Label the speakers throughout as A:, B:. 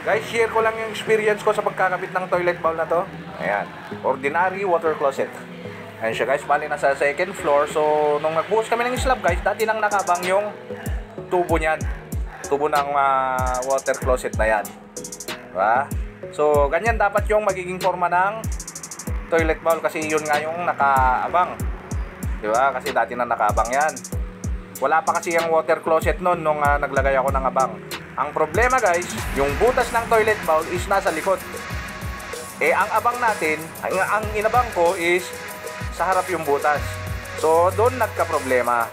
A: Guys, share ko lang yung experience ko sa pagkakabit ng toilet bowl na to. Ayan, ordinary water closet. Ayan siya guys, bali nasa second floor. So, nung nagbuhos kami ng slab guys, dati nang nakabang yung tubo niyan. Tubo ng water closet na yan. Diba? So, ganyan dapat yung magiging forma ng toilet bowl kasi yun nga yung nakaabang. Diba? Kasi dati nang nakabang yan. Wala pa kasi yung water closet nun nung naglagay ako ng abang. Ang problema guys, yung butas ng toilet bowl is nasa likod. Eh, ang abang natin, ang inabang ko is sa harap yung butas. So, doon nagka-problema.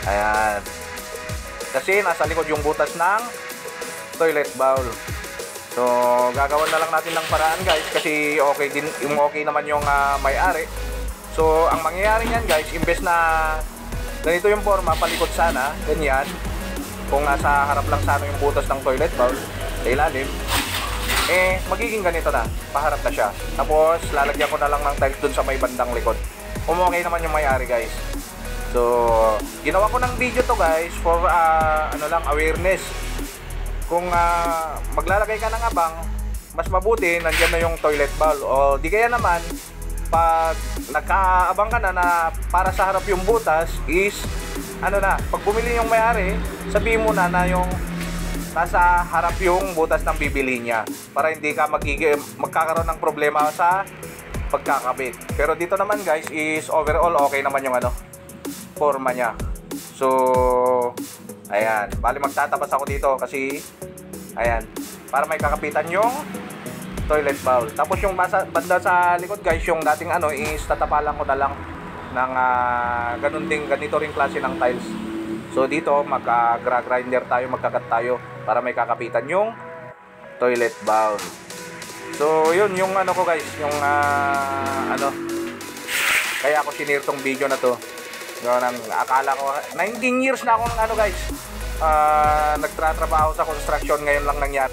A: Ayan. Kasi nasa likod yung butas ng toilet bowl. So, gagawin na lang natin ng paraan guys kasi okay din, yung okay naman yung may-ari. So, ang mangyayari niyan guys, imbes na ganito yung forma, palikod sana, ganyan. Kung nasa harap lang sana yung butas ng toilet bowl, sa ilalim, eh, magiging ganito na, paharap na siya. Tapos, lalagyan ko na lang ng tiles dun sa may bandang likod. Okay naman yung may-ari guys. So, ginawa ko ng video to guys for awareness. Kung maglalagay ka ng abang, mas mabuti nandiyan na yung toilet bowl. O di kaya naman, pag nakaabang ka na para sa harap yung butas is pag bumili yung may-ari, sabihin mo na yung nasa harap yung butas ng bibili niya para hindi ka magkakaroon ng problema sa pagkakabit. Pero dito naman guys is overall okay naman yung forma niya. So ayan, bali magtatabas ako dito kasi ayan, para may kakapitan yung toilet bowl. Tapos yung banda sa likod guys, yung dating is tatapalan ko na lang ng ganito ring klase ng tiles. So dito mag-grinder tayo, magkakat tayo para may kakapitan yung toilet bowl. So yun yung ko guys, yung kaya ako sinare tong video na to. Akala ko 19 years na akong guys, nagtatrabaho sa construction, ngayon lang nangyari.